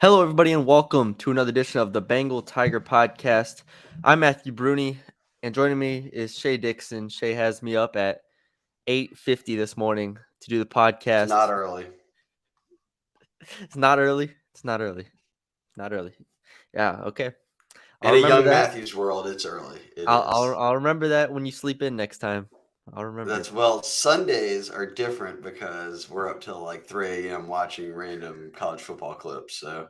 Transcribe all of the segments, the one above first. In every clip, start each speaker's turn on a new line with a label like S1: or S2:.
S1: Hello, everybody, and welcome to another edition of the Bengal Tiger podcast. I'm Matthew Brune, and joining me is Shea Dixon. Shea has me up at 8:50 this morning to do the
S2: It's not
S1: podcast.
S2: early.
S1: It's not early. It's not early. It's not early. Yeah, okay. I'll
S2: In a
S1: remember
S2: young
S1: that.
S2: Matthews world, it's early. It
S1: I'll I'll,
S2: is.
S1: I'll remember that when you sleep in next time. I'll remember it.
S2: Sundays are different because we're up till like 3 a.m. watching random college football clips. So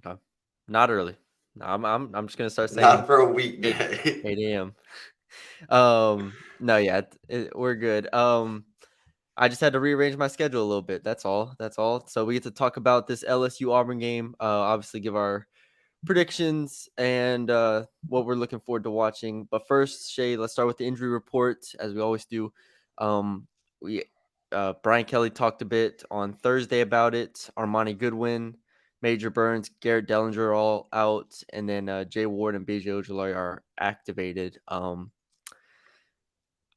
S1: Okay. Not early. I'm just gonna start saying
S2: not for a
S1: 8
S2: weekday.
S1: 8 a.m. No, yeah, we're good. I just had to rearrange my schedule a little bit. That's all. That's all. So we get to talk about this LSU Auburn game. Obviously, give our predictions and what we're looking forward to watching. But first, Shay, let's start with the injury report, as we always do. We Brian Kelly talked a bit on Thursday about it. Armani Goodwin, Major Burns, Garrett Dellinger are all out, and then Jay Ward and BJ Ojolari are activated.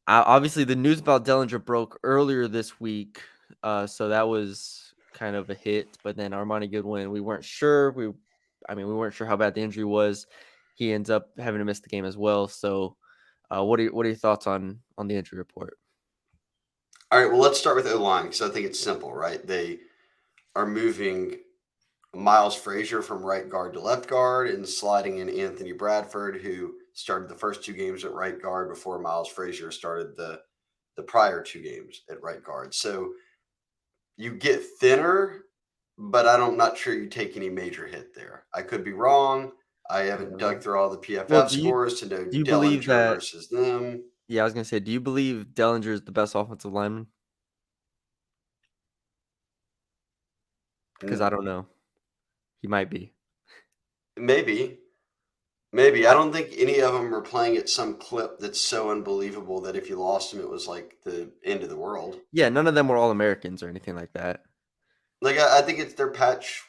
S1: Obviously, the news about Dellinger broke earlier this week, so that was kind of a hit. But then Armani Goodwin, we weren't sure. We weren't sure how bad the injury was. He ends up having to miss the game as well. So, what are your thoughts on the injury report?
S2: All right, well, let's start with O line because I think it's simple, right? They are moving Miles Frazier from right guard to left guard and sliding in Anthony Bradford, who started the first two games at right guard before Miles Frazier started the prior two games at right guard. So you get thinner, but I'm not sure you take any major hit there. I could be wrong. I haven't dug through all the
S1: Well,
S2: PFF
S1: do you
S2: scores to know
S1: do you believe
S2: Dellinger
S1: that?
S2: versus them.
S1: Yeah, I was gonna say, do you believe Dellinger is the best offensive lineman? Because I don't know. He might be.
S2: Maybe, maybe. I
S1: I,
S2: don't think any of them are playing at some clip that's so unbelievable that if you lost them, it was like the end of the world.
S1: yeah, none of them were All Americans or anything like that.
S2: Like I think it's their patch.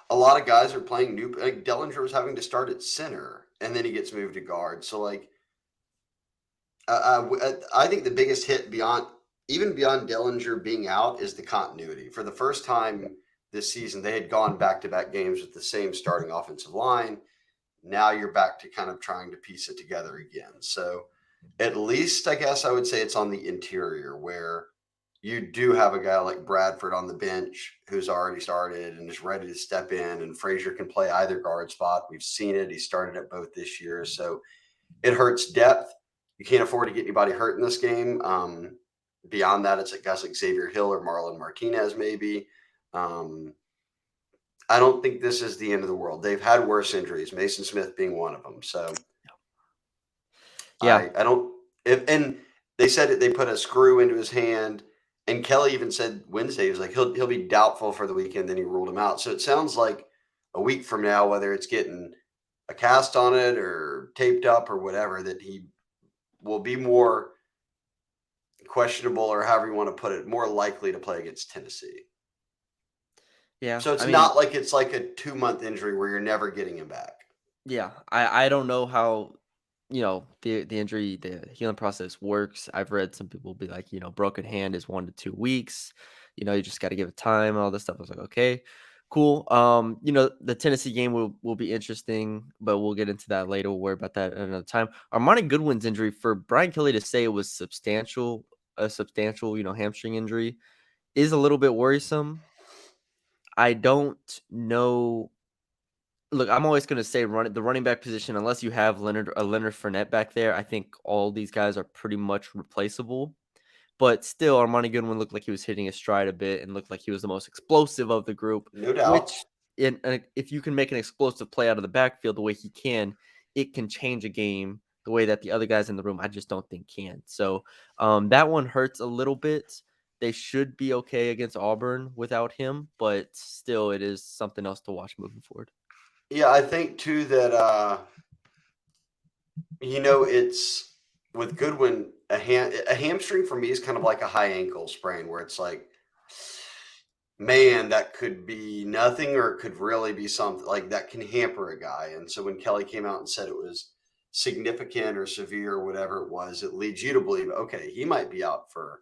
S2: A lot of guys are playing new. Like Dellinger was having to start at center, and then he gets moved to guard. So like I think the biggest hit beyond even beyond Dellinger being out is the continuity. For the first time this season, they had gone back to back games with the same starting offensive line. Now you're back to kind of trying to piece it together again. So at least I guess I would say it's on the interior where you do have a guy like Bradford on the bench who's already started and is ready to step in, and Frazier can play either guard spot. We've seen it. He started at both this year. So it hurts depth. You can't afford to get anybody hurt in this game. Beyond that, it's like guys like Xavier Hill or Marlon Martinez, maybe. Um, I don't think this is the end of the world. They've had worse injuries, Mason Smith being one of them. So
S1: Yeah,
S2: I don't. And they said that they put a screw into his hand. And Kelly even said Wednesday he was like he'll be doubtful for the weekend. Then he ruled him out. So it sounds like a week from now, whether it's getting a cast on it or taped up or whatever, that he will be more questionable or however you want to put it, more likely to play against Tennessee.
S1: yeah.
S2: So it's
S1: I mean,
S2: not like it's like a 2 month injury where you're never getting him back.
S1: yeah. I don't know how the injury, the healing process works. I've read some people be like, broken hand is 1 to 2 weeks. You just got to give it time. All this stuff. I was like, okay, cool. The Tennessee game will be interesting, but we'll get into that later. We'll worry about that at another time. Armani Goodwin's injury, for Brian Kelly to say it was a substantial, hamstring injury, is a little bit worrisome. I don't know. Look, I'm always going to say the running back position, unless you have Leonard Fournette back there. I think all these guys are pretty much replaceable. But still, Armani Goodwin looked like he was hitting his stride a bit and looked like he was the most explosive of the group.
S2: No doubt.
S1: Which, if you can make an explosive play out of the backfield the way he can, it can change a game the way that the other guys in the room I just don't think can. So that one hurts a little bit. They should be okay against Auburn without him, but still, it is something else to watch moving forward.
S2: Yeah, I think too that it's with Goodwin a hamstring for me is kind of like a high ankle sprain where it's like, man, that could be nothing or it could really be something like that can hamper a guy. And so when Kelly came out and said it was significant or severe or whatever it was, it leads you to believe, okay, he might be out for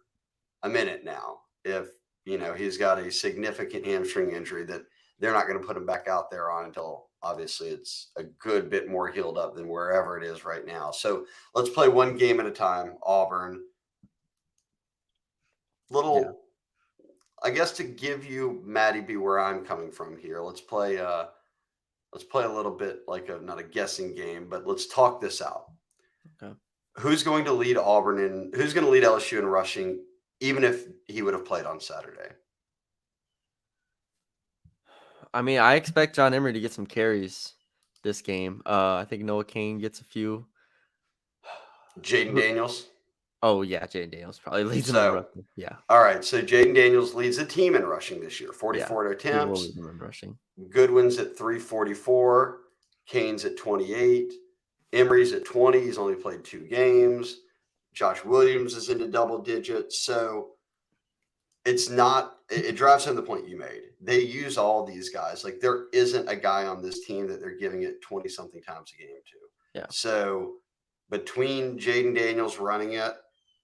S2: a minute now if he's got a significant hamstring injury that they're not going to put him back out there on until obviously it's a good bit more healed up than wherever it is right now. So let's play one game at a time. Auburn,
S1: Yeah.
S2: little, I guess to give you Maddie B where I'm coming from here. Let's play a little bit like a not a guessing game, but let's talk this out.
S1: Okay.
S2: Who's going to lead Auburn in? Who's going to lead LSU in rushing, even if he would have played on Saturday?
S1: I mean, I expect John Emery to get some carries this game. I think Noah Kane gets a few.
S2: Jaden
S1: Who?
S2: Daniels.
S1: Oh yeah, Jay Daniels probably leads him in
S2: So,
S1: rushing. Yeah,
S2: all right. So Jaden Daniels leads the team in rushing this year,
S1: yeah,
S2: 44
S1: he will
S2: attempts.
S1: lead him in rushing.
S2: Goodwin's at 344. Kane's at 28. Emery's at 20. He's only played 2 games. Josh Williams is into double digits. So it's not, it drives home the point you made. They use all these guys. Like there isn't a guy on this team that they're giving it 20 something times a game to.
S1: Yeah,
S2: So between Jaden Daniels running it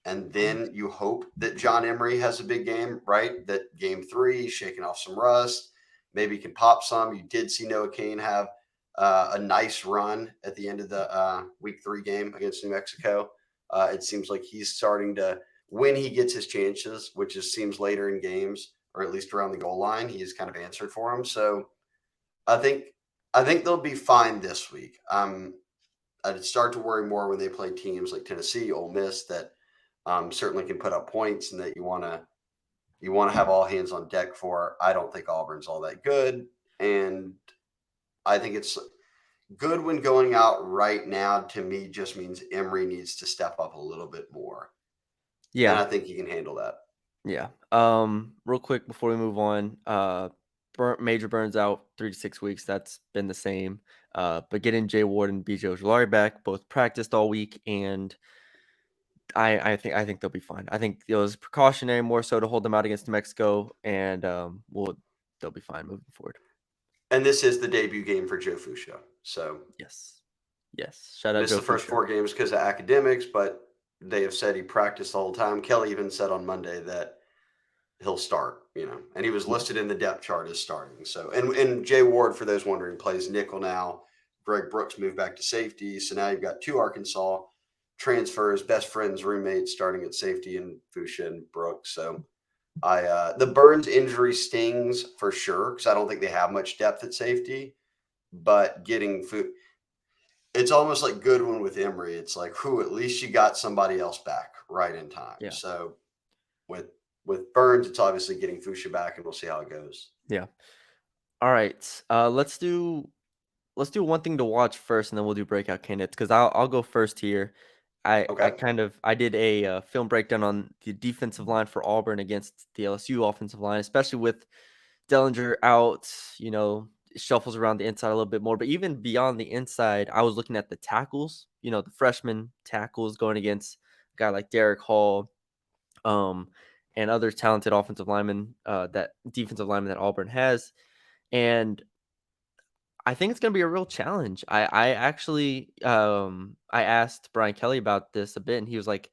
S2: and then you hope that John Emery has a big game, right? That game 3, shaking off some rust, maybe can pop some. You did see Noah Kane have a nice run at the end of the week 3 game against New Mexico. It seems like he's starting to, when he gets his chances, which is seems later in games or at least around the goal line, he's kind of answered for him. So I think I think they'll be fine this week. I'd start to worry more when they play teams like Tennessee, Ole Miss that certainly can put up points and that you want to have all hands on deck for. I don't think Auburn's all that good, and I think it's good when going out right now. To me, just means Emery needs to step up a little bit more, and
S1: yeah,
S2: I think he can handle that.
S1: yeah. Real quick before we move on, Major Burns out 3 to 6 weeks. That's been the same. But getting Jay Ward and BJ Ojulari back, both practiced all week, and I think they'll be fine. I think it was precautionary more so to hold them out against New Mexico, and they'll be fine moving forward.
S2: And this is the debut game for Joe Fuchsia, so
S1: Yes, yes. Shout out
S2: missed
S1: Joe
S2: the first
S1: Fuchsia.
S2: 4 games because of academics, but they have said he practiced the whole time. Kelly even said on Monday that he'll start, and he was
S1: Yeah,
S2: listed in the depth chart as starting. So, and Jay Ward, for those wondering, plays nickel now. Greg Brooks moved back to safety, so now you've got 2 Arkansas transfers, best friends, roommates starting at safety, and Fuchsia and Brooks. So, the Burns injury stings for sure because I don't think they have much depth at safety. But getting it's almost like Goodwin with Emory. It's like, who at least you got somebody else back right in time.
S1: yeah,
S2: So with with Burns, it's obviously getting Fuchsia back, and we'll see how it goes.
S1: yeah. All right. Let's do one thing to watch first, and then we'll do breakout candidates. Because I'll go first here. I
S2: Okay.
S1: kind of I did a film breakdown on the defensive line for Auburn against the LSU offensive line, especially with Dellinger out. It shuffles around the inside a little bit more. But even beyond the inside, I was looking at the tackles. The freshman tackles going against a guy like Derek Hall, um, and other talented offensive linemen, that defensive lineman that Auburn has, and I think it's gonna be a real challenge. I actually, I asked Brian Kelly about this a bit, and he was like,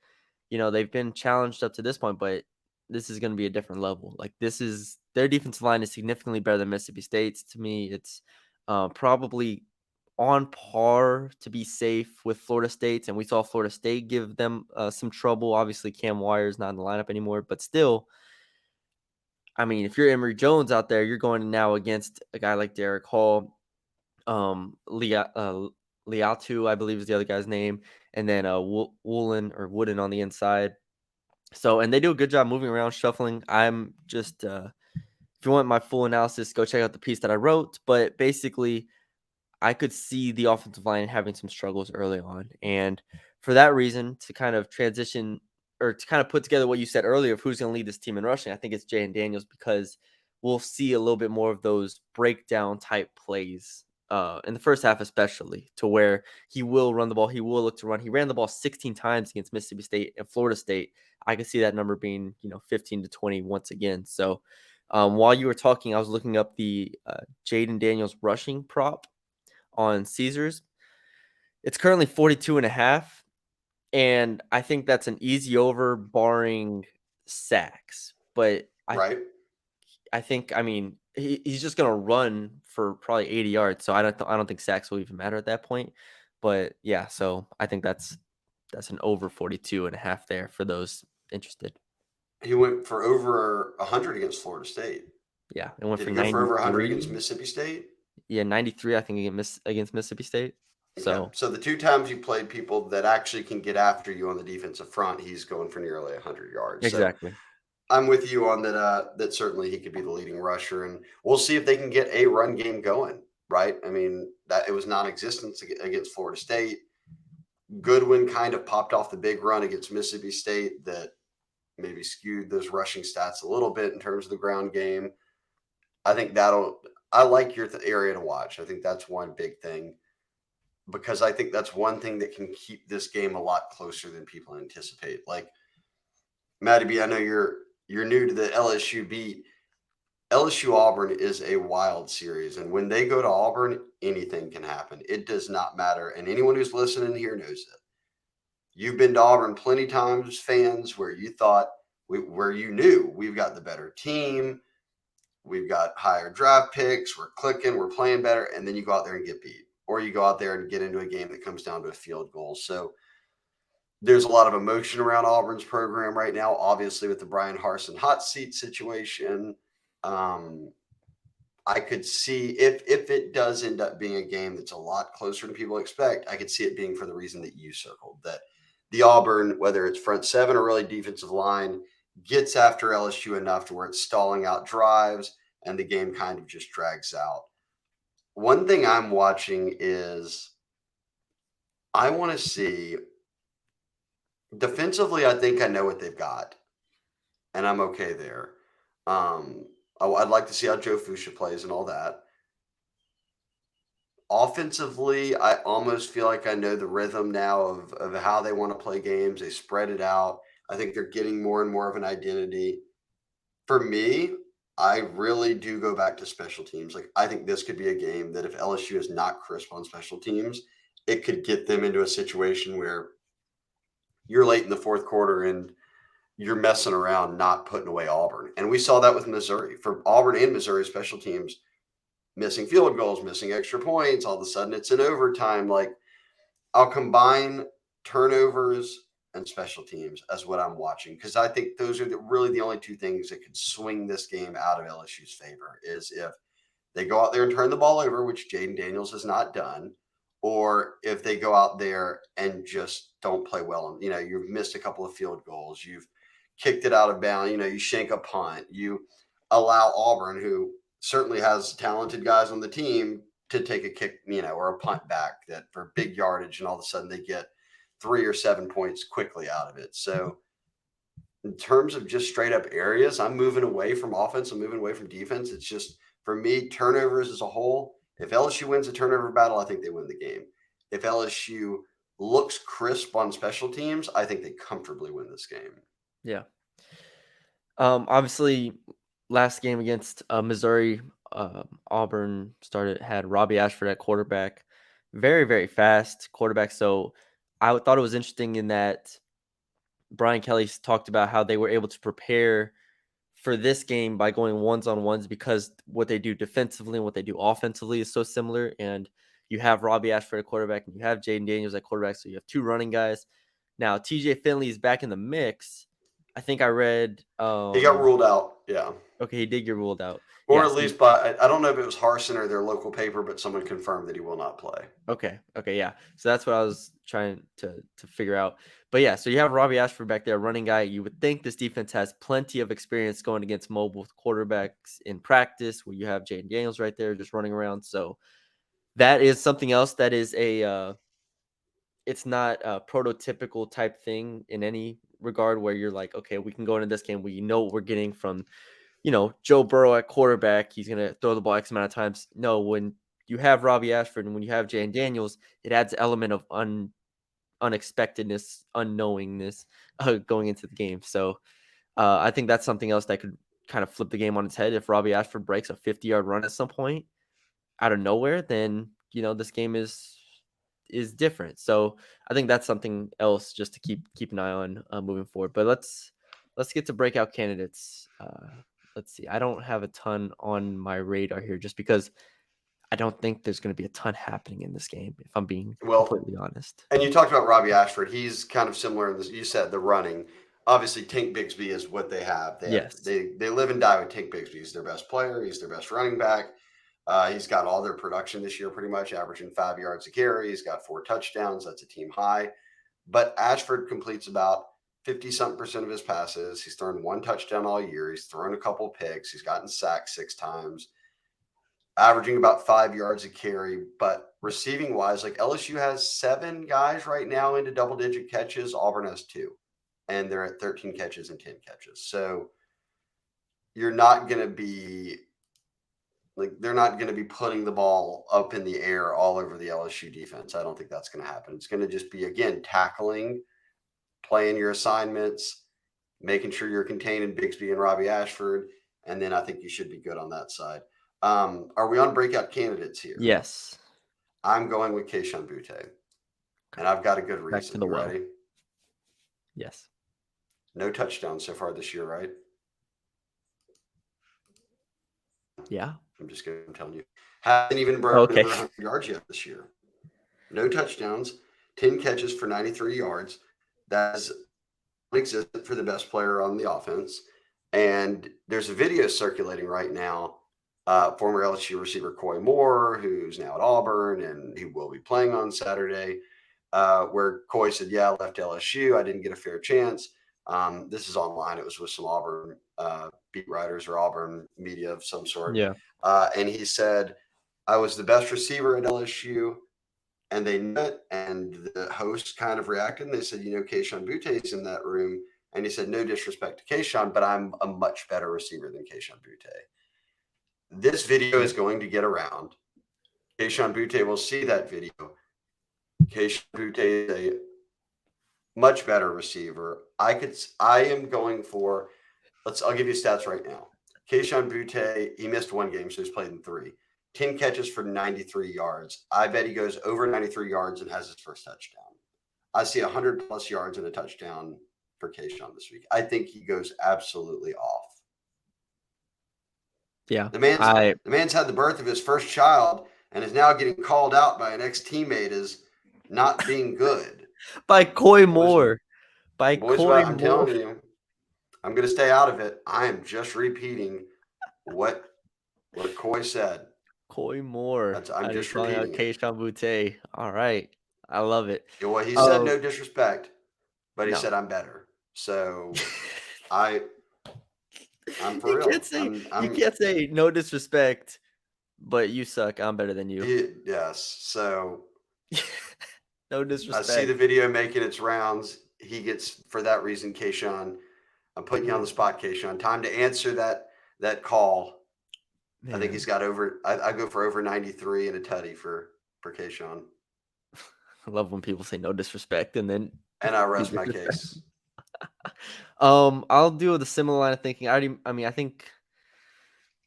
S1: they've been challenged up to this point, but this is gonna be a different level. Like, this is their defensive line is significantly better than Mississippi State's. To me, it's probably on par to be safe with Florida State's, and we saw Florida State give them some trouble. Obviously, Cam Wire's not in the lineup anymore, but still, I mean, if you're Emory Jones out there, you're going now against a guy like Derek Hall, Liatu, I believe is the other guy's name, and then Woolen or Wooden on the inside. So, and they do a good job moving around, shuffling. I'm just if you want my full analysis, go check out the piece that I wrote. But basically, I could see the offensive line having some struggles early on. And for that reason, to kind of transition or to kind of put together what you said earlier of who's going to lead this team in rushing, I think it's Jay and Daniels because we'll see a little bit more of those breakdown type plays in the first half, especially to where he will run the ball. He will look to run. He ran the ball 16 times against Mississippi State and Florida State. I could see that number being, 15 to 20 once again. So while you were talking, I was looking up the Jaden Daniels rushing prop on Caesars. It's currently 42.5, and I think that's an easy over barring sacks. But
S2: Right.
S1: I think, I mean, he's just gonna run for probably 80 yards, so I don't think sacks will even matter at that point. But yeah, so I think that's an over 42.5 there for those interested.
S2: He went for over 100 against Florida State.
S1: Yeah, it went
S2: Did
S1: for
S2: he go for over 100 against
S1: 93.
S2: Mississippi State?
S1: Yeah, 93, I think, against Mississippi State.
S2: Okay.
S1: So
S2: So the two times you played people that actually can get after you on the defensive front, he's going for nearly 100 yards. So
S1: exactly.
S2: I'm with you on that. That certainly he could be the leading rusher, and we'll see if they can get a run game going. Right? I mean, that it was non-existent against Florida State. Goodwin kind of popped off the big run against Mississippi State that maybe skewed those rushing stats a little bit in terms of the ground game. I think that'll. I like your area to watch. I think that's one big thing because I think that's one thing that can keep this game a lot closer than people anticipate. Like Matty B, I know you're new to the LSU beat. LSU Auburn is a wild series, and when they go to Auburn, anything can happen. It does not matter, and anyone who's listening here knows it. You've been to Auburn plenty times, fans, where you thought, where you knew we've got the better team, we've got higher draft picks, we're clicking, we're playing better, and then you go out there and get beat, or you go out there and get into a game that comes down to a field goal. So there's a lot of emotion around Auburn's program right now, obviously with the Brian Harsin hot seat situation. Um, I could see if it does end up being a game that's a lot closer than people expect, I could see it being for the reason that you circled that the Auburn, whether it's front seven or really defensive line, gets after LSU enough to where it's stalling out drives and the game kind of just drags out. One thing I'm watching is I want to see defensively. I think I know what they've got, and I'm okay there. I'd like to see how Joe Fuchsia plays and all that. Offensively, I almost feel like I know the rhythm now of how they want to play games. They spread it out. I think they're getting more and more of an identity. For me, I really do go back to special teams. Like I think this could be a game that if LSU is not crisp on special teams, it could get them into a situation where you're late in the fourth quarter and you're messing around not putting away Auburn. And we saw that with Missouri. For Auburn and Missouri special teams, missing field goals, missing extra points, all of a sudden it's in overtime. Like I'll combine turnovers and special teams as what I'm watching because I think those are really the only two things that could swing this game out of LSU's favor is if they go out there and turn the ball over, which Jaden Daniels has not done, or if they go out there and just don't play well. You know, you've missed a couple of field goals, you've kicked it out of bounds, you know, you shank a punt, you allow Auburn, who certainly has talented guys on the team, to take a kick, you know, or a punt back that for big yardage, and all of a sudden they get 3 or 7 points quickly out of it. So in terms of just straight up areas, I'm moving away from offense. I'm moving away from defense. It's just for me, turnovers as a whole. If LSU wins a turnover battle, I think they win the game. If LSU looks crisp on special teams, I think they comfortably win this game.
S1: Yeah. Obviously, last game against Missouri, Auburn had Robbie Ashford at quarterback, very very fast quarterback. So thought it was interesting in that Brian Kelly's talked about how they were able to prepare for this game by going ones on ones because what they do defensively and what they do offensively is so similar. And you have Robbie Ashford at quarterback and you have Jaden Daniels at quarterback. So you have two running guys. Now TJ Finley is back in the mix. I think I read
S2: He got ruled out. Yeah.
S1: okay, he did get ruled out.
S2: Or
S1: Yeah,
S2: at
S1: so
S2: least by, I don't know if it was Harsin or their local paper, but someone confirmed that he will not play.
S1: okay, yeah. So that's what I was trying to figure out. But yeah, so you have Robbie Ashford back there, running guy. You would think this defense has plenty of experience going against mobile quarterbacks in practice, where you have Jaden Daniels right there just running around. So that is something else that is it's not a prototypical type thing in any regard where you're like, okay, we can go into this game, we know what we're getting from Joe Burrow at quarterback, he's going to throw the ball X amount of times. No, when you have Robbie Ashford and when you have Jan Daniels, it adds an element of unexpectedness, unknowingness going into the game. So I think that's something else that could kind of flip the game on its head. If Robbie Ashford breaks a 50-yard run at some point out of nowhere, then, this game is different. So I think that's something else just to keep an eye on moving forward. But let's get to breakout candidates. let's see. I don't have a ton on my radar here just because I don't think there's going to be a ton happening in this game, if I'm being
S2: Well,
S1: completely honest.
S2: and you talked about Robbie Ashford. He's kind of similar in this. You said the running. Obviously, Tank Bigsby is what they have.
S1: Yes.
S2: They live and die with Tank Bigsby. He's their best player. He's their best running back. He's got all their production this year, pretty much averaging 5 yards a carry. He's got 4 touchdowns. That's a team high. But Ashford completes about 50 something percent of his passes. He's thrown 1 touchdown all year. He's thrown a couple picks. He's gotten sacked 6 times, averaging about 5 yards a carry. But receiving wise, like LSU has 7 guys right now into double digit catches. Auburn has 2, and they're at 13 catches and 10 catches. So you're not going to be like, they're not going to be putting the ball up in the air all over the LSU defense. I don't think that's going to happen. It's going to just be, again, tackling, playing your assignments, making sure you're containing Bigsby and Robbie Ashford, and then I think you should be good on that side. Are we on breakout candidates here?
S1: Yes.
S2: I'm going with Keishon Butte, and I've got a good
S1: Back to
S2: reason.
S1: the
S2: You
S1: well.
S2: ready?
S1: Yes.
S2: No touchdowns so far this year, right?
S1: Yeah.
S2: I'm just going to tell you. Hasn't even broken
S1: Okay.
S2: over 100 yards yet this year. No touchdowns, 10 catches for 93 yards. That is non-existent for the best player on the offense. And there's a video circulating right now. Former LSU receiver Coy Moore, who's now at Auburn and he will be playing on Saturday, where Coy said, "Yeah, I left LSU. I didn't get a fair chance." This is online. It was with some Auburn beat writers or Auburn media of some sort.
S1: Yeah.
S2: And he said, "I was the best receiver at LSU." And they knew it, and the host kind of reacted. And they said, Keishon Butte's in that room. And he said, no disrespect to Keishon, but I'm a much better receiver than Keishon Butte. This video is going to get around. Keishon Butte will see that video. Keishon Butte is a much better receiver. I am going for, I'll give you stats right now. Keishon Butte, he missed 1 game, so he's played in 3. 10 catches for 93 yards. I bet he goes over 93 yards and has his first touchdown. I see 100 plus yards and a touchdown for Keishon this week. I think he goes absolutely off.
S1: Yeah.
S2: The man's had the birth of his first child and is now getting called out by an ex-teammate as not being good.
S1: By Coy
S2: Boys,
S1: Moore. By
S2: boys,
S1: Coy
S2: I'm
S1: Moore.
S2: telling you, I'm going to stay out of it. I am just repeating what Coy said.
S1: Coy Moore.
S2: I'm just repeating it.
S1: Keishon Butte. All right. I love it.
S2: Well, he said no disrespect, but he
S1: No.
S2: said I'm better. So I'm for
S1: You
S2: real.
S1: you can't say no disrespect, but you suck. I'm better than you.
S2: Yes. So
S1: No
S2: I
S1: disrespect.
S2: see the video making its rounds. He gets, for that reason, Keishon. I'm putting you on the spot, Keishon. Time to answer that call. Man. I think he's got over. I go for over 93 and a tutty for Keishon.
S1: I love when people say no disrespect and then.
S2: And I rest my case.
S1: I'll do the similar line of thinking. I think,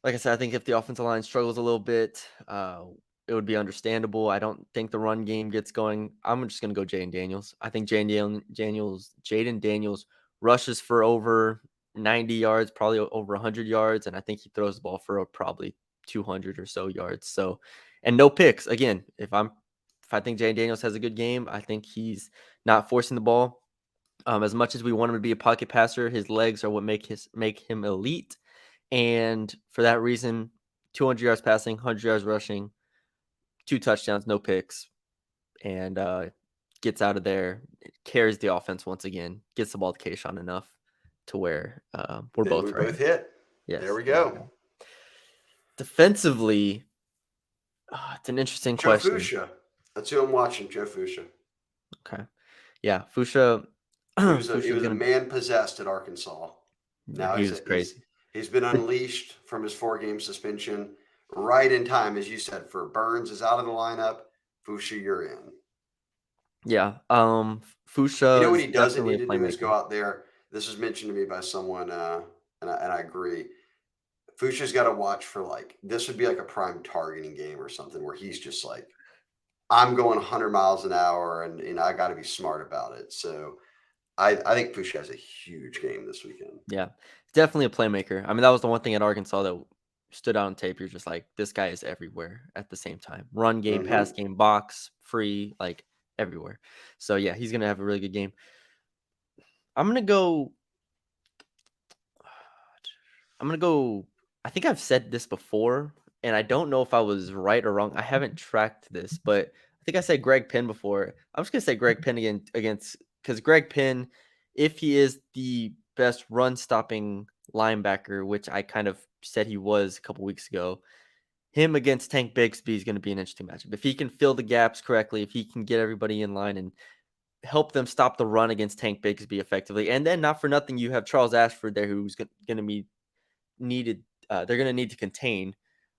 S1: like I said, I think if the offensive line struggles a little bit, it would be understandable. I don't think the run game gets going. I'm just gonna go Jaden Daniels. I think Jaden Daniels rushes for over 90 yards, probably over 100 yards, and I think he throws the ball for probably 200 or so yards. So, and no picks. Again, if I think Jaden Daniels has a good game, I think he's not forcing the ball. As much as we want him to be a pocket passer, his legs are what make him elite. And for that reason, 200 yards passing, 100 yards rushing, 2 touchdowns, no picks, and gets out of there, carries the offense once again, gets the ball to Keishon enough to where we're
S2: then
S1: both
S2: we
S1: right.
S2: both hit.
S1: Yes.
S2: There we go.
S1: Defensively, it's an interesting question.
S2: Fuchsia. That's who I'm watching, Joe Fuchsia.
S1: Okay. Yeah, Fuchsia.
S2: He was a man possessed at Arkansas. Now
S1: he was crazy.
S2: He's been unleashed from his 4-game suspension right in time, as you said, for Burns is out of the lineup. Fuchsia, you're in.
S1: Yeah. Fuchsia.
S2: You know what he doesn't need to do is go out there. This was mentioned to me by someone, and I agree. Fuchsia's got to watch for this would be like a prime targeting game or something where he's just like, I'm going 100 miles an hour and I got to be smart about it. So I think Fuchsia has a huge game this weekend.
S1: Yeah. Definitely a playmaker. I mean, that was the one thing at Arkansas that stood out on tape. You're just like, this guy is everywhere at the same time. Run game, pass
S2: Hmm.
S1: game, box, free, like everywhere. So yeah, he's gonna have a really good game. I'm gonna go. I'm gonna go. I think I've said this before, and I don't know if I was right or wrong. I haven't tracked this, but I think I said Greg Penn before. I'm just gonna say Greg Penn again against because Greg Penn, if he is the best run stopping linebacker, which I kind of said he was a couple weeks ago, him against Tank Bigsby is going to be an interesting matchup. If he can fill the gaps correctly, if he can get everybody in line and help them stop the run against Tank Bigsby effectively, and then not for nothing, you have Charles Ashford there who's going to be needed. They're going to need to contain.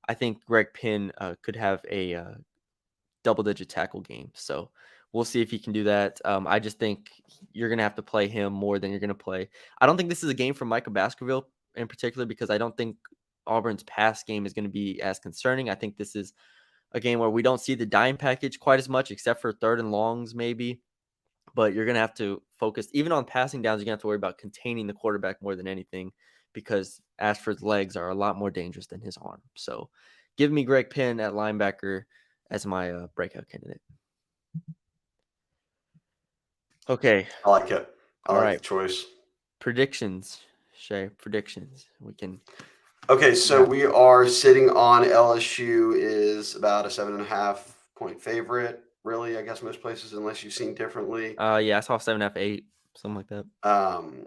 S1: I think Greg Penn could have a double-digit tackle game. So we'll see if he can do that. I just think you're going to have to play him more than you're going to play. I don't think this is a game for Micah Baskerville in particular because I don't think Auburn's pass game is going to be as concerning. I think this is a game where we don't see the dime package quite as much, except for third and longs, maybe. But you're going to have to focus, even on passing downs, you're going to have to worry about containing the quarterback more than anything because Ashford's legs are a lot more dangerous than his arm. So give me Greg Penn at linebacker as my breakout candidate. Okay.
S2: I like it. I
S1: All
S2: like the
S1: right.
S2: choice.
S1: Predictions, Shay. Predictions. We can.
S2: Okay, so
S1: Yeah.
S2: we are sitting on LSU is about a 7.5 point favorite. Really, I guess most places, unless you've seen differently.
S1: Yeah, I saw 7.5, 8, something like that.
S2: Um,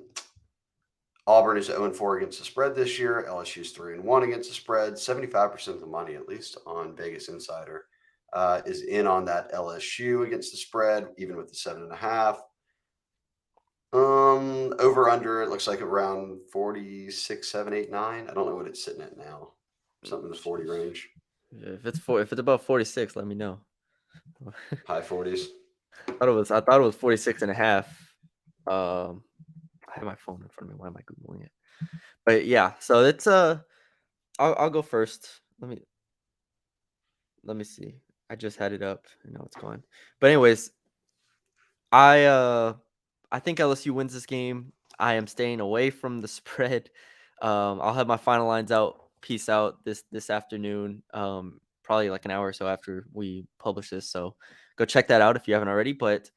S2: Auburn is 0-4 against the spread this year. LSU is 3-1 against the spread. 75% of the money, at least on Vegas Insider, is in on that LSU against the spread, even with the 7.5. Over under it looks like around 46, 7, 8, 9. I don't know what it's sitting at now. Something in the 40 range,
S1: If it's above 46, let me know.
S2: high 40s.
S1: I thought it was 46 and a half. I have my phone in front of me. Why am I googling it? But yeah, so it's I'll go first. Let me see. I just had it up. I know it's gone. But anyways, I uh I think LSU wins this game. I am staying away from the spread. I'll have my final lines out. Peace out this afternoon. Probably like an hour or so after we publish this. So go check that out if you haven't already. But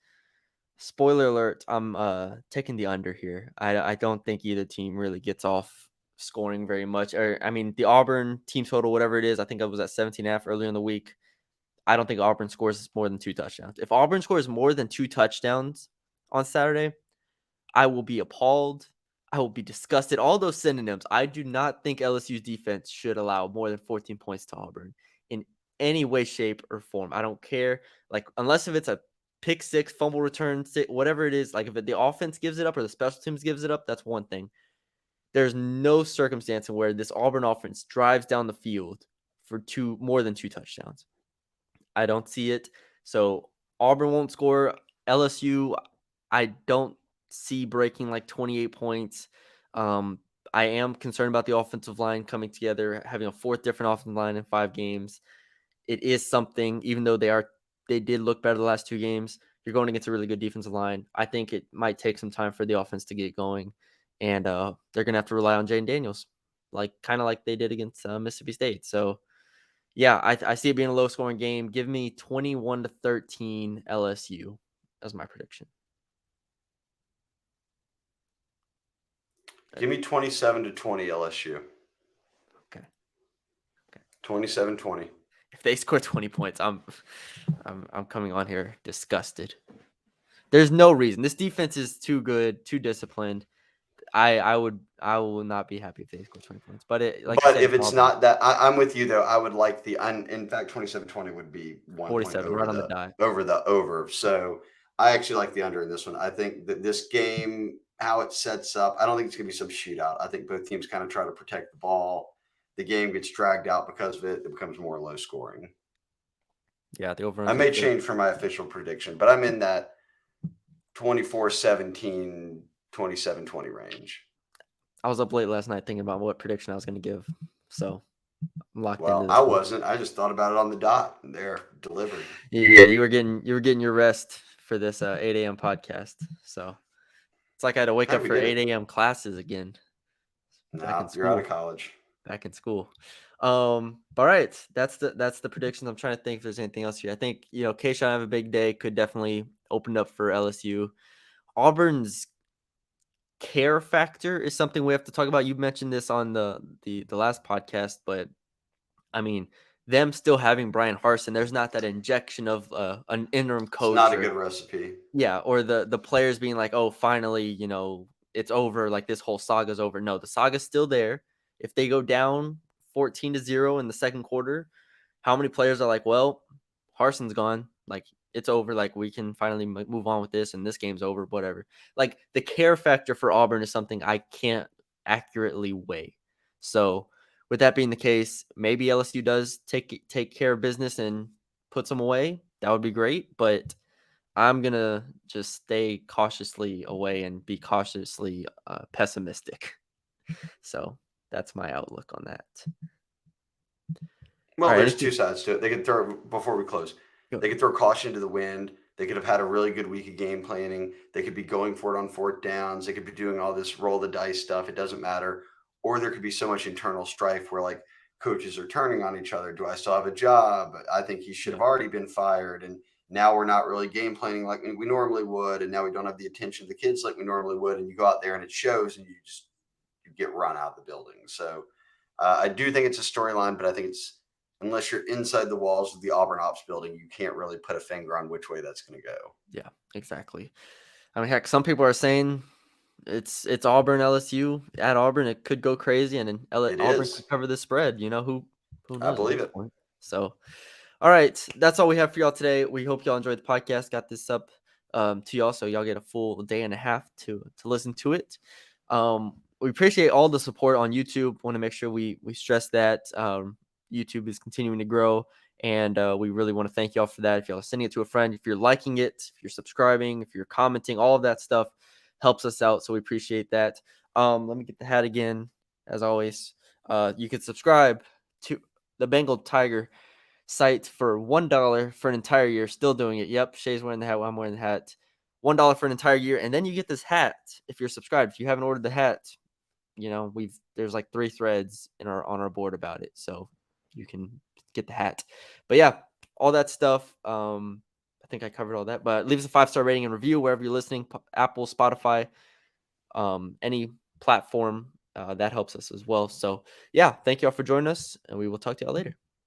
S1: spoiler alert, I'm taking the under here. I don't think either team really gets off scoring very much. Or I mean the Auburn team total, whatever it is, I think I was at 17.5 earlier in the week. I don't think Auburn scores more than 2 touchdowns. If Auburn scores more than 2 touchdowns on Saturday, I will be appalled. I will be disgusted. All those synonyms. I do not think LSU's defense should allow more than 14 points to Auburn in any way, shape, or form. I don't care. Like, unless if it's a pick six, fumble return, whatever it is, like if the offense gives it up or the special teams gives it up, that's one thing. There's no circumstance in where this Auburn offense drives down the field for more than 2 touchdowns. I don't see it. So Auburn won't score. LSU, I don't see breaking like 28 points. I am concerned about the offensive line coming together, having a fourth different offensive line in 5 games. It is something, even though they did look better the last 2 games. You're going against a really good defensive line. I think it might take some time for the offense to get going, and they're gonna have to rely on Jane Daniels, like kind of like they did against Mississippi State. So yeah, I see it being a low scoring game. Give me 21-13 LSU as my prediction.
S2: Give me 27-20 LSU.
S1: Okay. Okay.
S2: 27-20.
S1: If they score 20 points, I'm coming on here disgusted. There's no reason. This defense is too good, too disciplined. I will not be happy if they score 20 points. But like you
S2: But
S1: said,
S2: if
S1: it's
S2: it's
S1: Auburn.
S2: not that, I'm with you though. I would like in fact, 27-20 would be 1 point
S1: 47, right on the dot.
S2: over the over. So I actually like the under in this one. I think that this game, how it sets up, I don't think it's gonna be some shootout. I think both teams kind of try to protect the ball. The game gets dragged out because of it. It becomes more low scoring.
S1: Yeah, the over
S2: I
S1: under is
S2: may
S1: 30.
S2: change for my official prediction, but I'm in that 24-17, 27-20 range.
S1: I was up late last night thinking about what prediction I was going to give. So I'm locked into
S2: Well, I
S1: this one.
S2: wasn't. I just thought about it on the dot and there delivered.
S1: Yeah, you were getting your rest for this 8 a.m. podcast. So it's like I had to wake
S2: Hey,
S1: up
S2: we
S1: for
S2: did it.
S1: 8 a.m. classes again. back in
S2: No, you're out of
S1: school.
S2: college.
S1: Back in school. All right. That's the predictions. I'm trying to think if there's anything else here. I think, Kayshawn have a big day, could definitely open up for LSU. Auburn's care factor is something we have to talk about. You mentioned this on the last podcast, but I mean, them still having Brian Harsin, there's not that injection of an interim
S2: It's not
S1: coach
S2: a
S1: or
S2: good recipe.
S1: yeah, or the players being like, "Oh, finally, it's over, like this whole saga's over." No, the saga's still there. If they go down 14-0 in the second quarter, how many players are like, "Well, Harson's gone. Like it's over. Like we can finally move on with this and this game's over, whatever." Like the care factor for Auburn is something I can't accurately weigh. So, with that being the case, maybe LSU does take care of business and puts them away. That would be great, but I'm gonna just stay cautiously away and be cautiously pessimistic. So that's my outlook on that. All
S2: Well,
S1: right,
S2: there's two
S1: anything?
S2: sides to it. They could throw before we close.
S1: Go.
S2: They could throw caution to the wind. They could have had a really good week of game planning. They could be going for it on fourth downs. They could be doing all this roll the dice stuff. It doesn't matter. Or there could be so much internal strife where like coaches are turning on each other. Do I still have a job? I think he should
S1: Yeah,
S2: have already been fired. And now we're not really game planning like we normally would. And now we don't have the attention of the kids like we normally would. And you go out there and it shows and you get run out of the building. So I do think it's a storyline, but I think it's unless you're inside the walls of the Auburn Ops building, you can't really put a finger on which way that's going to go.
S1: yeah, exactly. I mean, heck, some people are saying it's Auburn LSU at Auburn. It could go crazy, and then
S2: It
S1: Auburn
S2: is.
S1: could cover the spread. Who
S2: I
S1: knows at
S2: believe
S1: this
S2: it.
S1: point? So, all right, that's all we have for y'all today. We hope y'all enjoyed the podcast. Got this up to y'all, so y'all get a full day and a half to listen to it. We appreciate all the support on YouTube. Want to make sure we stress that YouTube is continuing to grow, and we really want to thank y'all for that. If y'all are sending it to a friend, if you're liking it, if you're subscribing, if you're commenting, all of that stuff helps us out. So we appreciate that. Let me get the hat again, as always. You can subscribe to the Bengal Tiger site for $1 for an entire year. Still doing it. Yep, Shay's wearing the hat. I'm wearing the hat. $1 for an entire year, and then you get this hat if you're subscribed. If you haven't ordered the hat, there's like 3 threads on our board about it, so you can get the hat. But yeah, all that stuff. I think I covered all that. But leave us a 5-star rating and review wherever you're listening. Apple, Spotify, any platform that helps us as well. So yeah, thank you all for joining us, and we will talk to y'all later.